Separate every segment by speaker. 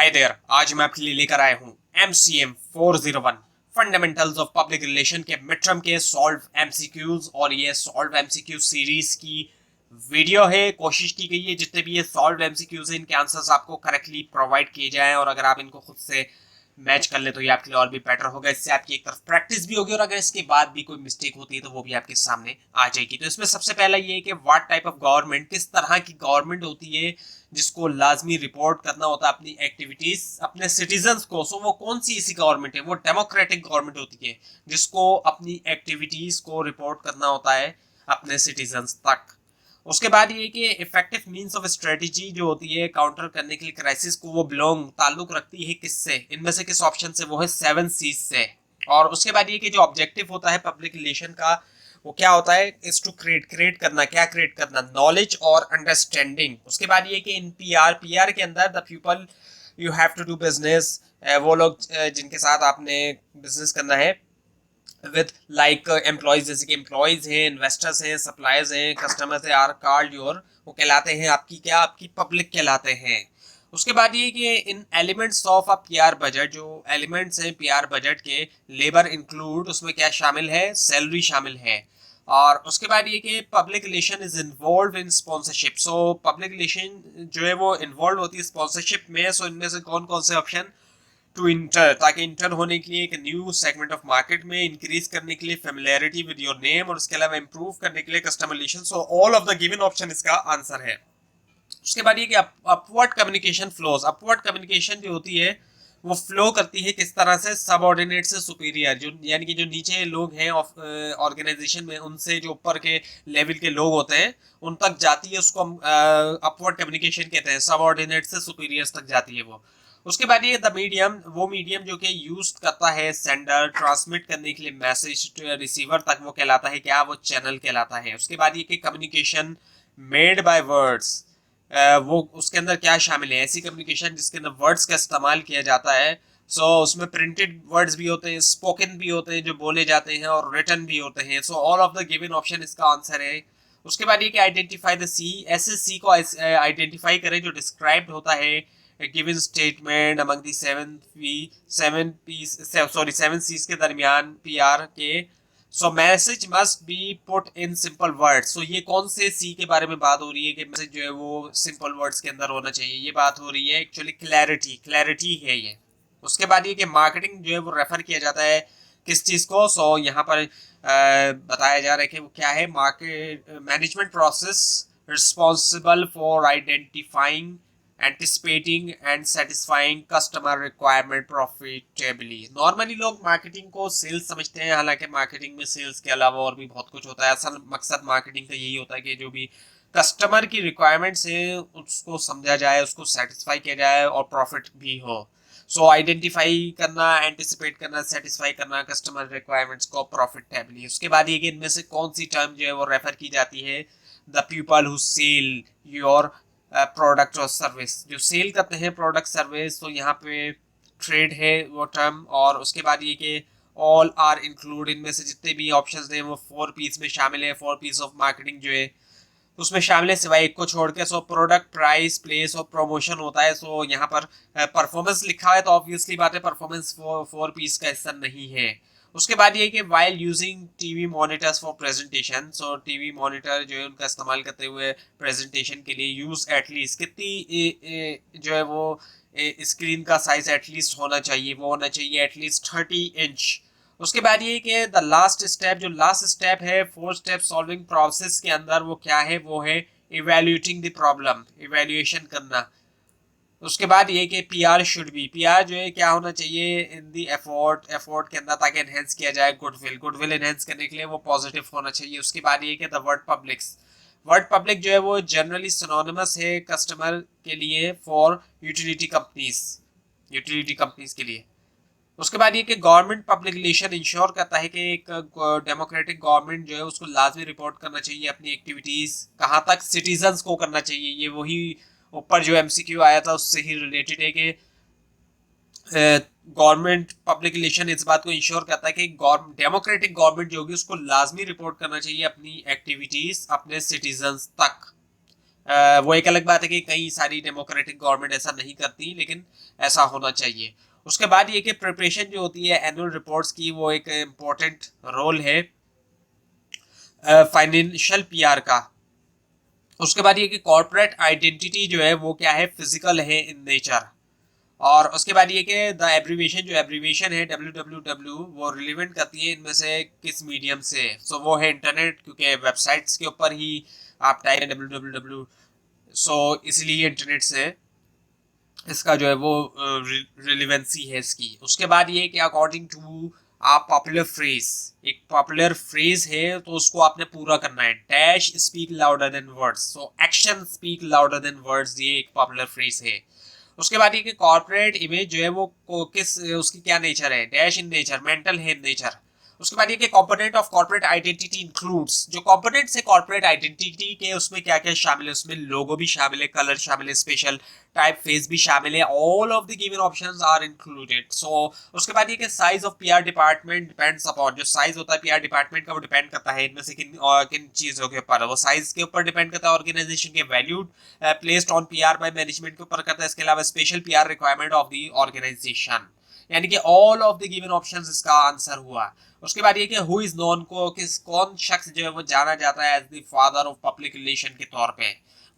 Speaker 1: Hi there, आज मैं आपके लिए लेकर आया हूँ MCM 401 fundamentals of public relation के मिड टर्म के सॉल्व एमसीक्यूज। और ये सॉल्व एमसीक्यू सीरीज की वीडियो है। कोशिश की गई है जितने भी ये सॉल्व एमसीक्यूज हैं इनके आंसर्स आपको करेक्टली प्रोवाइड किए जाएं, और अगर आप इनको खुद से मैच कर ले तो ये आपके लिए और भी बेटर होगा। इससे आपकी एक तरफ प्रैक्टिस भी होगी और अगर इसके बाद भी कोई मिस्टेक होती है तो वो भी आपके सामने आ जाएगी। तो इसमें सबसे पहला ये है कि व्हाट टाइप ऑफ गवर्नमेंट, किस तरह की गवर्नमेंट होती है जिसको लाजमी रिपोर्ट करना होता है अपनी एक्टिविटीज अपने सिटीजन्स को। सो वो कौन सी ऐसी गवर्नमेंट है? वो डेमोक्रेटिक गवर्नमेंट होती है जिसको अपनी एक्टिविटीज को रिपोर्ट करना होता है अपने सिटीजन्स तक। उसके बाद ये कि इफेक्टिव मींस ऑफ स्ट्रेटजी जो होती है काउंटर करने के लिए क्राइसिस को, वो बिलोंग ताल्लुक रखती है किससे? इनमें से किस ऑप्शन से? वो है 7 सीज से। और उसके बाद ये कि जो ऑब्जेक्टिव होता है पब्लिक रिलेशन का वो क्या होता है? इज टू क्रिएट करना। क्या क्रिएट करना? नॉलेज और अंडरस्टैंडिंग। उसके बाद ये कि इन पीआर के अंदर the people you have to do business, वो लोग जिनके साथ आपने बिजनेस करना है विद लाइक एम्प्लॉयज, जैसे कि एम्प्लॉयज हैं, इन्वेस्टर्स हैं, सप्लायर्स हैं, कस्टमर्स हैं, आर कॉल्ड योर, वो कहलाते हैं आपकी क्या? आपकी पब्लिक कहलाते हैं। उसके बाद ये कि इन elements of a PR budget, जो एलिमेंट्स हैं पीआर बजट के, लेबर इंक्लूड, उसमें क्या शामिल है? सैलरी शामिल है। और उसके बाद ये कि public relation is involve in sponsorship. So public relation जो है वो इन्वॉल्व होती है स्पॉन्सरशिप में। सो इनमें से कौन कौन से ऑप्शन? टू इंटर, ताकि इंटर होने के लिए एक न्यू सेगमेंट ऑफ मार्केट में, इंक्रीज करने के लिए फेमिलियरिटी विद योर नेम, और उसके अलावा इंप्रूव करने के लिए customer relation. So all of the given option इसका आंसर है। उसके बाद ये कि upward communication flows. Upward communication जो होती है वो फ्लो करती है किस तरह से? सबऑर्डिनेट से सुपीरियर, जो यानी कि जो नीचे लोग हैं ऑर्गेनाइजेशन में उनसे जो ऊपर के लेवल के लोग होते हैं उन तक जाती है, उसको हम अपवर्ड कम्युनिकेशन कहते हैं। सबऑर्डिनेट से सुपीरियर्स तक जाती है वो। उसके बाद ये द मीडियम, वो मीडियम जो कि यूज करता है सेंडर ट्रांसमिट करने के लिए मैसेज रिसीवर तक, वो कहलाता है क्या? वो चैनल कहलाता है। उसके बाद ये कि कम्युनिकेशन मेड बाय वर्ड्स, वो उसके अंदर क्या शामिल है? ऐसी कम्युनिकेशन जिसके अंदर वर्ड्स का इस्तेमाल किया जाता है। सो उसमें प्रिंटेड वर्ड्स भी होते हैं, स्पोकन भी होते हैं जो बोले जाते हैं, और रिटन भी होते हैं। So all of the given option इसका आंसर है। उसके बाद ये कि आइडेंटिफाई द सी, ऐसे सी को आइडेंटिफाई करें जो डिस्क्राइब्ड होता है given statement among the seven Cs के दरमियान पीआर के। So message must be put in simple words. So ये कौन से सी के बारे में बात हो रही है कि मैसेज जो है वो सिंपल वर्ड्स के अंदर होना चाहिए? ये बात हो रही है एक्चुअली क्लैरिटी है ये। उसके बाद ये कि मार्केटिंग जो है वो रेफर किया जाता है किस चीज को? सो यहाँ पर बताया जा रहा है कि वो क्या है? Market management process responsible for identifying, anticipating and satisfying customer requirement profitably. Normally लोग मार्केटिंग को सेल्स समझते हैं, हालांकि मार्केटिंग में सेल्स के अलावा और भी बहुत कुछ होता है। असल मकसद मार्केटिंग का यही होता है कि जो भी कस्टमर की रिक्वायरमेंट्स है उसको समझा जाए, उसको सेटिस्फाई किया जाए और प्रॉफिट भी हो। सो आइडेंटिफाई करना, एंटिसिपेट करना, सेटिस्फाई करना कस्टमर रिक्वायरमेंट्स को प्रॉफिटेबली। उसके बाद ये कि इनमें से कौन सी टर्म जो है वो रेफर की जाती है? The people who sell your product और सर्विस, जो सेल करते हैं प्रोडक्ट सर्विस। तो यहाँ पे ट्रेड है वो टर्म। और उसके बाद ये कि ऑल आर इंक्लूड, इनमें से जितने भी ऑप्शंस हैं वो 4 पीस में शामिल है। 4 पीस ऑफ मार्केटिंग जो है उसमें शामिल है सिवाय एक को छोड़ के। सो प्रोडक्ट, प्राइस, प्लेस और प्रमोशन होता है। सो यहाँ पर परफॉर्मेंस लिखा है तो ऑब्वियसली बात है परफॉर्मेंस 4 पीस का हिस्सा नहीं है। उसके बाद ये कि while using TV monitors for presentation. So TV monitor जो है उनका इस्तेमाल करते हुए प्रेजेंटेशन के लिए यूज एटलीस्ट कितनी जो है वो स्क्रीन का साइज एटलीस्ट होना चाहिए? वो होना चाहिए एटलीस्ट 30 इंच। उसके बाद ये कि द लास्ट स्टेप, जो लास्ट स्टेप है 4 स्टेप सॉल्विंग प्रोसेस के अंदर, वो क्या है? वो है इवेल्यूएटिंग द प्रॉब्लम, इवेल्यूएशन करना। उसके बाद ये कि पीआर शुड बी, पीआर जो है क्या होना चाहिए? इन दी एफोर्ट के अंदर, ताकि एनहेंस किया जाए गुडविल एनहेंस करने के लिए वो पॉजिटिव होना चाहिए। उसके बाद ये कि द वर्ड पब्लिक जो है वो जनरली सिनोनिमस है कस्टमर के लिए फॉर यूटिलिटी कंपनीज के लिए। उसके बाद ये कि गवर्नमेंट पब्लिक रिलेशन इंश्योर करता है कि एक डेमोक्रेटिक गवर्नमेंट जो है उसको लाजमी रिपोर्ट करना चाहिए अपनी एक्टिविटीज कहाँ तक? सिटीजन्स को करना चाहिए। ये वही ऊपर जो एमसीक्यू आया था उससे ही रिलेटेड है कि गवर्नमेंट पब्लिक रिलेशन इस बात को इंश्योर करता है कि डेमोक्रेटिक गवर्नमेंट जो होगी उसको लाजमी रिपोर्ट करना चाहिए अपनी एक्टिविटीज अपने सिटीजन्स तक। वो एक अलग बात है कि कई सारी डेमोक्रेटिक गवर्नमेंट ऐसा नहीं करती, लेकिन ऐसा होना चाहिए। उसके बाद ये कि प्रिपरेशन जो होती है एनुअल रिपोर्ट्स की, वो एक इम्पोर्टेंट रोल है फाइनेंशियल पीआर का। उसके बाद ये कि कॉर्पोरेट आइडेंटिटी जो है वो क्या है, फिजिकल है इन नेचर। और उसके बाद ये कि द एब्रीविएशन, जो एब्रीविएशन है www, वो रिलेवेंट करती है इनमें से किस मीडियम से। सो वो है इंटरनेट, क्योंकि वेबसाइट्स के ऊपर ही आप टाइप www, सो इसलिए इंटरनेट से इसका जो है वो रिलेवेंसी है इसकी। उसके बाद ये कि अकॉर्डिंग टू आप पॉपुलर फ्रेज, एक पॉपुलर फ्रेज है तो उसको आपने पूरा करना है। Dash speak louder than words, so action speak louder than words, ये एक पॉपुलर फ्रेज है। उसके बाद ये कि कॉर्पोरेट इमेज जो है वो किस, उसकी क्या नेचर है, डैश इन नेचर, मेंटल है इन नेचर। उसके बाद ये कि component of corporate identity includes, जो कंपोनेंट्स है कॉर्पोरेट आइडेंटिटी के, उसमें क्या क्या शामिल है, उसमें लोगो भी शामिल है, कलर शामिल है, स्पेशल टाइप फेस भी शामिल है। All of the given options are included. So उसके बाद ये कि size of PR department depends upon, जो साइज होता है पीआर डिपार्टमेंट का वो डिपेंड करता है इनमें से किन चीजों के ऊपर, वो साइज के ऊपर डिपेंड करता है, ऑर्गेनाइजेशन के value placed on PR by management के ऊपर करता है। इसके अलावा special PR requirement of the organization, यानी कि all of the given options इसका आंसर हुआ। उसके बाद ये कि हु इज नोन, को कौन शख्स जो है वो जाना जाता है as the father of public relation के तौर पे,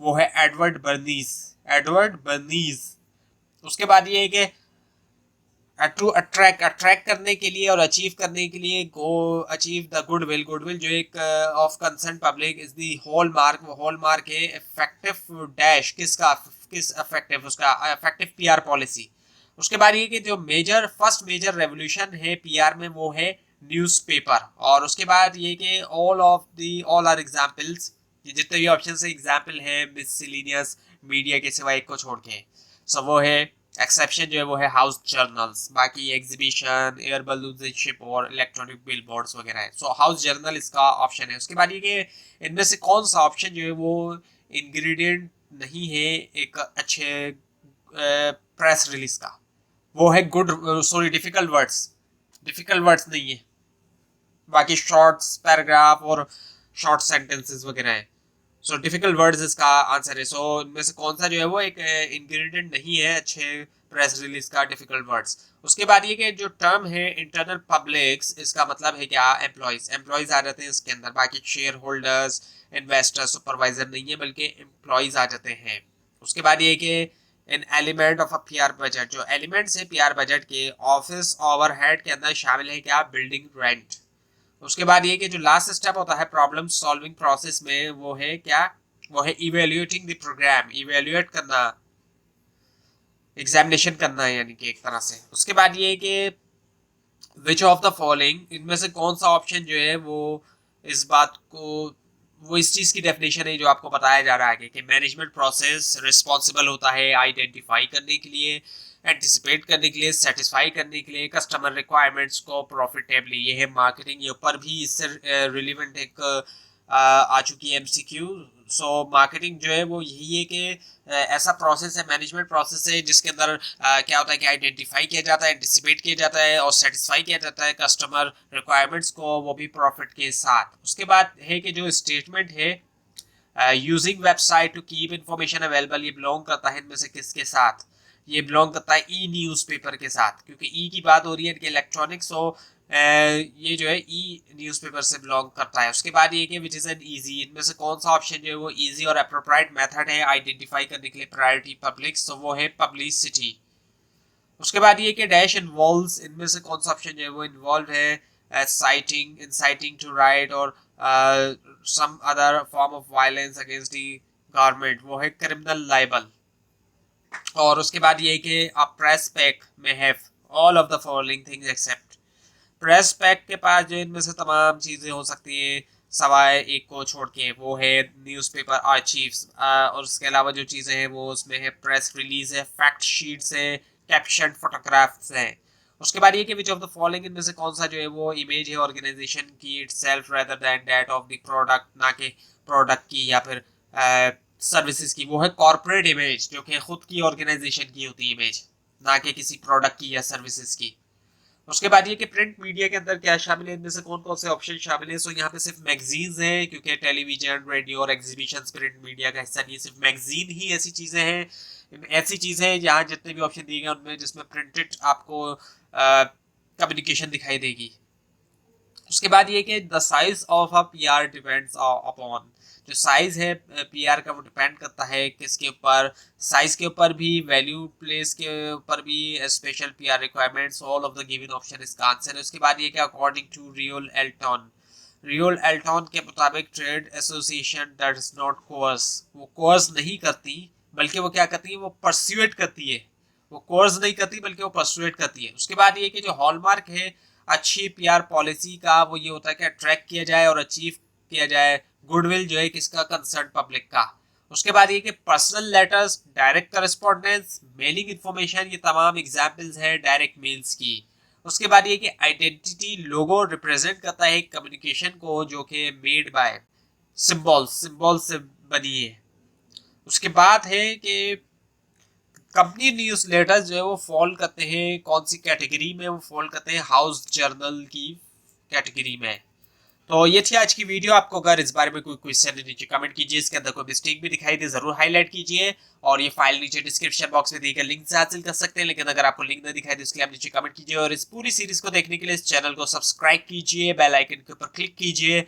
Speaker 1: वो है एडवर्ड बर्नीज, एडवर्ड बर्नीज। उसके बाद ये है कि टू अट्रैक्ट करने के लिए और अचीव करने के लिए, go achieve the goodwill, goodwill जो एक of concern public is the whole mark, वो होल मार्क है इफेक्टिव डैश, किसका, किस इफेक्टिव, उसका इफेक्टिव पीआर पॉलिसी। उसके बाद ये कि जो मेजर फर्स्ट मेजर रेवोल्यूशन है पीआर में वो है न्यूज़पेपर। और उसके बाद ये कि ऑल आर एग्जांपल्स, ये जितने भी ऑप्शन है एग्जाम्पल है मिससेलेनियस मीडिया के सिवाय एक को छोड़ के। सो वो है एक्सेप्शन जो है वो है हाउस जर्नल्स, बाकी एग्जीबिशन, एयर बलून शिप और इलेक्ट्रॉनिक बिल बोर्ड्स वगैरह है। सो हाउस जर्नल इसका ऑप्शन है। उसके बाद ये कि इनमें से कौन सा ऑप्शन जो है वो इंग्रेडिएंट नहीं है एक अच्छे प्रेस रिलीज का, वो है good, sorry difficult words, difficult words नहीं है, बाकी शॉर्ट्स पैराग्राफ और शॉर्ट सेंटेंसेस वगैरह है। सो डिफिकल्ट वर्ड्स इसका आंसर है। सो इनमें से कौन सा जो है वो एक इंग्रेडिएंट नहीं है अच्छे प्रेस रिलीज का, डिफिकल्ट वर्ड्स। उसके बाद ये कि जो टर्म है इंटरनल पब्लिक्स, इसका मतलब है क्या, एम्प्लॉयज, एम्प्लॉयज आ जाते हैं इसके अंदर। बाकी शेयर होल्डर्स, इन्वेस्टर, सुपरवाइजर नहीं है बल्कि एम्प्लॉयज आ जाते हैं। उसके बाद ये कि इन element of a PR budget, जो एलिमेंट्स है पीआर बजट के ऑफिस ओवरहेड के अंदर शामिल है क्या, बिल्डिंग रेंट। उसके बाद ये कि जो लास्ट स्टेप होता है प्रॉब्लम सॉल्विंग प्रोसेस में, वो है क्या, वो है इवेल्युएटिंग द प्रोग्राम, इवेल्युएट करना, एग्जामिनेशन करना है यानी कि एक तरह से। उसके बाद ये कि विच ऑफ द फॉलोइंग, इनमें से कौन सा ऑप्शन जो है वो इस बात को, वो इस चीज की डेफिनेशन है जो आपको बताया जा रहा है कि मैनेजमेंट प्रोसेस रिस्पॉन्सिबल होता है आइडेंटिफाई करने के लिए, एंटिसिपेट करने के लिए, सेटिस्फाई करने के लिए कस्टमर रिक्वायरमेंट्स को प्रॉफिटेबली। ये है मार्केटिंग, ये ऊपर भी इससे रिलेवेंट एक आ चुकी है एमसीक्यू। सो मार्केटिंग जो है वो यही है कि ऐसा प्रोसेस है, मैनेजमेंट प्रोसेस है जिसके अंदर क्या होता है कि आइडेंटिफाई किया जाता है, एंटिसिपेट किया जाता है और सेटिस्फाई किया जाता है कस्टमर रिक्वायरमेंट्स को, वो भी प्रॉफिट के साथ। उसके बाद है कि जो स्टेटमेंट है using website to keep information available, ये बिलोंग करता है इनमें से किसके साथ, ये बिलोंग करता है ई न्यूज़पेपर के साथ, क्योंकि ई की बात हो रही है कि इलेक्ट्रॉनिक्स हो, ये जो है ई न्यूज़पेपर से बिलोंग करता है। उसके बाद ये कि विच इज़ एन ईजी, इनमें से कौन सा ऑप्शन जो है वो ईजी और अप्रोप्राइट मेथड है आइडेंटिफाई करने के लिए प्रायोरिटी पब्लिक, सो वो है पब्लिसिटी। उसके बाद ये कि डैश इन्वॉल्व्स, इनमें से कौन सा ऑप्शन जो है वो इन्वॉल्व है साइटिंग, इनसाइटिंग टू राइट और some other form of violence against the government, वो है क्रिमिनल लाइबल। और उसके बाद ये कि आप प्रेस पैक में have all of the following things except, press pack के पास जो इनमें से तमाम चीज़ें हो सकती हैं सवाए एक को छोड़ के, वो है न्यूज़पेपर आर्चीव्स, और उसके अलावा जो चीज़ें हैं वो उसमें है प्रेस रिलीज है, फैक्ट शीट्स है, कैप्शन, फोटोग्राफ्स हैं। उसके बाद ये कि विच ऑफ द फॉलोइंग, इनमें से कौन सा जो है वो इमेज है ऑर्गेनाइजेशन की itself rather than that of the product, ना कि प्रोडक्ट की या फिर सर्विसेज की, वो है कॉर्पोरेट इमेज, जो कि खुद की ऑर्गेनाइजेशन की होती है इमेज, ना कि किसी प्रोडक्ट की या सर्विसेज की। उसके बाद ये कि प्रिंट मीडिया के अंदर क्या शामिल है, इनमें से कौन कौन से ऑप्शन शामिल है। सो यहाँ पे सिर्फ मैगजीन्स हैं, क्योंकि टेलीविजन, रेडियो और एग्जीबिशन प्रिंट मीडिया का हिस्सा नहीं है, सिर्फ मैगजीन ही ऐसी चीजें हैं, ऐसी चीजें हैं जहाँ जितने भी ऑप्शन दिए गए उनमें जिसमें प्रिंटेड आपको कम्युनिकेशन दिखाई देगी। उसके बाद ये कि the size of a PR depends upon, जो साइज है पीआर का वो डिपेंड करता है किसके ऊपर, साइज के ऊपर भी, वैल्यू प्लेस के ऊपर भी, special PR requirements, all of the given option इसका आंसर है। उसके बाद ये कि according to real Elton, real Elton के मुताबिक trade association does not course, वो कोर्स नहीं करती बल्कि वो क्या करती है, वो परस्यूएट करती है, वो कोर्स नहीं करती बल्कि वो परसुएट करती है। उसके बाद ये कि जो हॉलमार्क है अच्छी पीआर पॉलिसी का वो ये होता है कि अट्रैक्ट किया जाए और अचीव किया जाए गुडविल जो है किसका, कंसर्न पब्लिक का। उसके बाद ये कि personal letters, direct correspondence, mailing information, ये तमाम एग्जाम्पल्स हैं डायरेक्ट मेल्स की। उसके बाद ये कि आइडेंटिटी लोगो रिप्रेजेंट करता है कम्युनिकेशन को जो कि मेड बाय सिंबल, सिंबल से बनी है। उसके बाद है कि कंपनी न्यूज लेटर जो है वो फॉल करते हैं कौन सी कैटेगरी में, वो फॉल करते हैं हाउस जर्नल की कैटेगरी में। तो ये थी आज की वीडियो। आपको अगर इस बारे में कोई क्वेश्चन है नीचे कमेंट कीजिए, इसके अंदर कोई मिस्टेक भी दिखाई दे जरूर हाईलाइट कीजिए, और ये फाइल नीचे डिस्क्रिप्शन बॉक्स में दिए गए लिंक से हासिल कर सकते हैं। लेकिन अगर आपको लिंक नहीं दिखाई दे इसके लिए आप नीचे कमेंट कीजिए, और इस पूरी सीरीज को देखने के लिए इस चैनल को सब्सक्राइब कीजिए, बेल आइकन के ऊपर क्लिक कीजिए